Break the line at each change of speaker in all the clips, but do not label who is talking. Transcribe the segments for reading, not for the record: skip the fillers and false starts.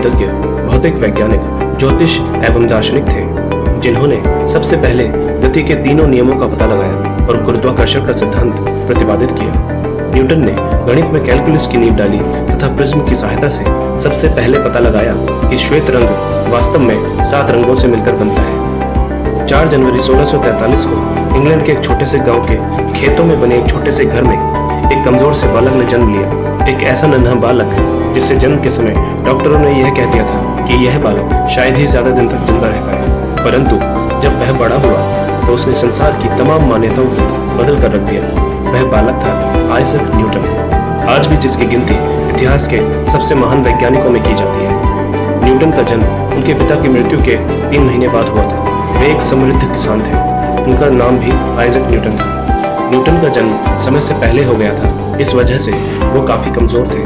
गणितज्ञ, भौतिक वैज्ञानिक, ज्योतिष एवं दार्शनिक थे, जिन्होंने सबसे पहले गति के तीनों नियमों का पता लगाया और गुरुत्वाकर्षण का सिद्धांत प्रतिपादित किया। न्यूटन ने गणित में कैलकुलस की नींव डाली तथा प्रिज्म की सहायता से सबसे पहले पता लगाया कि श्वेत रंग वास्तव में 7 रंगों से मिलकर बनता है। 4 जनवरी 1643 को इंग्लैंड के एक छोटे से गांव के खेतों में बने एक छोटे से घर में एक कमजोर से बालक ने जन्म लिया। एक ऐसा नन्हा बालक जिससे जन्म के समय डॉक्टरों ने यह कह दिया था कि यह बालक शायद ही ज्यादा दिन तक जिंदा रह पाए, परंतु जब वह बड़ा हुआ तो उसने संसार की तमाम मान्यताओं को बदल कर रख दिया। वह बालक था आइजैक न्यूटन। आज भी जिसकी गिनती इतिहास के सबसे महान वैज्ञानिकों में की जाती है। न्यूटन का जन्म उनके पिता की मृत्यु के 3 महीने बाद हुआ था। वे एक समृद्ध किसान थे। उनका नाम भी आइजैक न्यूटन था। न्यूटन का जन्म समय से पहले हो गया था, इस वजह से वो काफी कमजोर थे।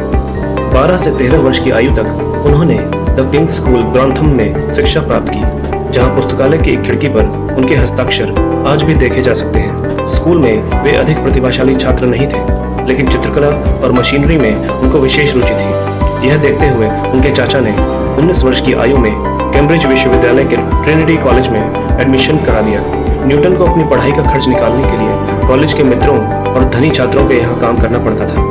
12 से 13 वर्ष की आयु तक उन्होंने द किंग्स स्कूल ग्रॉन्थम में शिक्षा प्राप्त की, जहाँ पुस्तकालय की एक खिड़की पर उनके हस्ताक्षर आज भी देखे जा सकते हैं। स्कूल में वे अधिक प्रतिभाशाली छात्र नहीं थे, लेकिन चित्रकला और मशीनरी में उनको विशेष रुचि थी। यह देखते हुए उनके चाचा ने 19 वर्ष की आयु में कैम्ब्रिज विश्वविद्यालय के ट्रिनिटी कॉलेज में एडमिशन करा दिया। न्यूटन को अपनी पढ़ाई का खर्च निकालने के लिए कॉलेज के मित्रों और धनी छात्रों के यहाँ काम करना पड़ता था।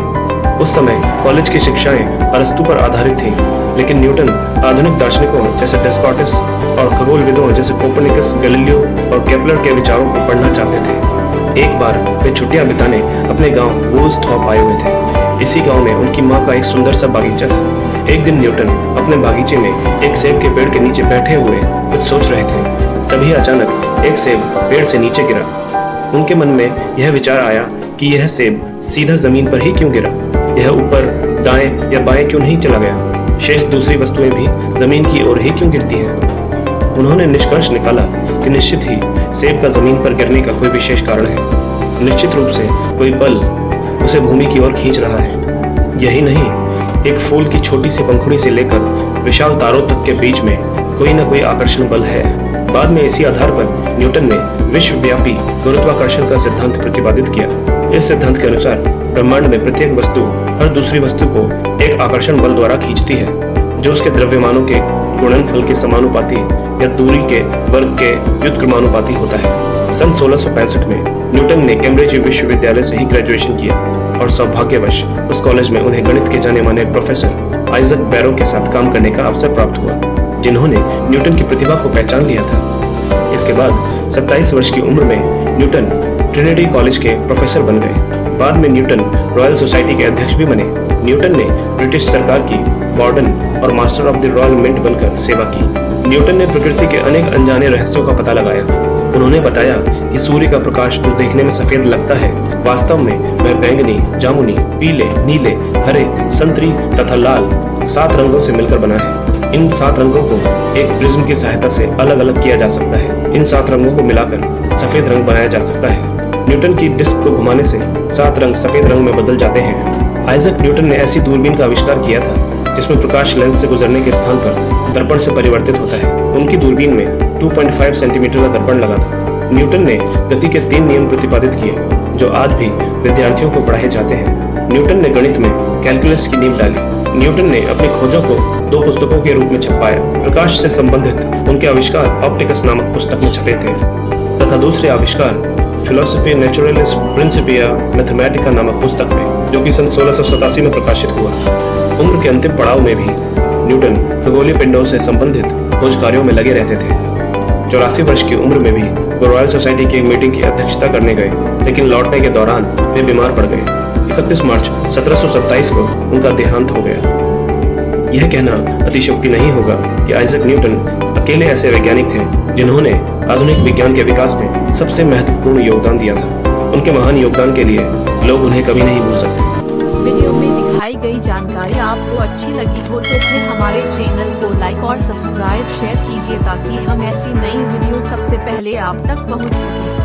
उस समय कॉलेज की शिक्षाएं अरस्तु पर आधारित थीं, लेकिन न्यूटन आधुनिक दार्शनिकों जैसे डेस्कार्टिस और खगोलविदों जैसे कोपरनिकस, गैलीलियो और केपलर के विचारों को पढ़ना चाहते थे। एक बार वे छुट्टियां बिताने अपने गांव वुल्सथॉर्प आए हुए थे। इसी गांव में उनकी मां का एक सुंदर सा बागीचा था। एक दिन न्यूटन अपने बागीचे में एक सेब के पेड़ के नीचे बैठे हुए कुछ सोच रहे थे। तभी अचानक एक सेब पेड़ से नीचे गिरा। उनके मन में यह विचार आया कि यह सेब सीधा जमीन पर ही क्यों गिरा, यह ऊपर, दाएं या बाएं क्यों नहीं चला गया, शेष दूसरी वस्तुएं भी जमीन की ओर ही क्यों गिरती हैं। उन्होंने निष्कर्ष निकाला कि निश्चित ही सेब का जमीन पर गिरने का कोई विशेष कारण है। निश्चित रूप से कोई बल उसे भूमि की ओर खींच रहा है। यही नहीं, एक फूल की छोटी सी पंखुड़ी से लेकर विशाल तारों तक के बीच में कोई न कोई आकर्षण बल है। बाद में इसी आधार पर न्यूटन ने विश्वव्यापी गुरुत्वाकर्षण का सिद्धांत प्रतिपादित किया। इस सिद्धांत के अनुसार ब्रह्मांड में प्रत्येक वस्तु हर दूसरी वस्तु को एक आकर्षण बल द्वारा खींचती है, जो उसके द्रव्यमानों के गुणनफल के समानुपाती या दूरी के वर्ग के व्युत्क्रमानुपाती होता है। सन 1665 में न्यूटन ने कैम्ब्रिज विश्वविद्यालय से ही ग्रेजुएशन किया और सौभाग्यवश उस कॉलेज में उन्हें गणित के जाने माने प्रोफेसर आइजैक बैरो के साथ काम करने का अवसर प्राप्त हुआ, जिन्होंने न्यूटन की प्रतिभा को पहचान लिया था। इसके बाद 27 वर्ष की उम्र में न्यूटन ट्रिनिटी कॉलेज के प्रोफेसर बन गए। बाद में न्यूटन रॉयल सोसाइटी के अध्यक्ष भी बने। न्यूटन ने ब्रिटिश सरकार की वार्डन और master of the royal mint बनकर सेवा की। न्यूटन ने प्रकृति के अनेक अनजाने रहस्यों का पता लगाया। उन्होंने बताया कि सूर्य का प्रकाश जो देखने में सफेद लगता है, वास्तव में वह बैंगनी, जामुनी, पीले, नीले, हरे, संतरी तथा लाल 7 रंगों से मिलकर बना है। इन 7 रंगों को एक प्रिज्म की सहायता से अलग अलग किया जा सकता है। इन 7 रंगों को मिलाकर सफेद रंग बनाया जा सकता है। न्यूटन की डिस्क को घुमाने से 7 रंग सफेद रंग में बदल जाते हैं। आइजैक न्यूटन ने ऐसी दूरबीन का आविष्कार किया था जिसमें प्रकाश लेंस से गुजरने के स्थान पर दर्पण से परिवर्तित होता है। उनकी दूरबीन में 2.5 सेंटीमीटर का दर्पण लगा था। न्यूटन ने गति के 3 नियम प्रतिपादित किए, जो आज भी विद्यार्थियों को पढ़ाए जाते हैं। न्यूटन ने गणित में कैलकुलस की नींव डाली। न्यूटन ने अपनी खोजों को 2 पुस्तकों के रूप में छपाया। प्रकाश से संबंधित उनके आविष्कार ऑप्टिकस नामक पुस्तक में छपे थे तथा दूसरे आविष्कार फिलोसफी नेचुरलिस प्रिंसिपिया मैथमेटिका नामक पुस्तक में, जो कि सन 1687 में प्रकाशित हुआ। उम्र के अंतिम पड़ाव में भी न्यूटन खगोलीय पिंडों से संबंधित खोज कार्यों में लगे रहते थे। 84 वर्ष की उम्र में भी वो रॉयल सोसाइटी की एक मीटिंग की अध्यक्षता करने गए, लेकिन लौटने के दौरान वे बीमार पड़ गए। 31 मार्च 1727 को उनका देहांत हो गया। यह कहना अतिशयोक्ति नहीं होगा कि आइजैक न्यूटन अकेले ऐसे वैज्ञानिक थे जिन्होंने आधुनिक विज्ञान के विकास में सबसे महत्वपूर्ण योगदान दिया था। उनके महान योगदान के लिए लोग उन्हें कभी नहीं भूल सकते।
वीडियो में दिखाई गई जानकारी आपको अच्छी लगी हो तो फिर हमारे चैनल को लाइक और सब्सक्राइब शेयर कीजिए, ताकि हम ऐसी नई वीडियो सबसे पहले आप तक पहुंच सकें।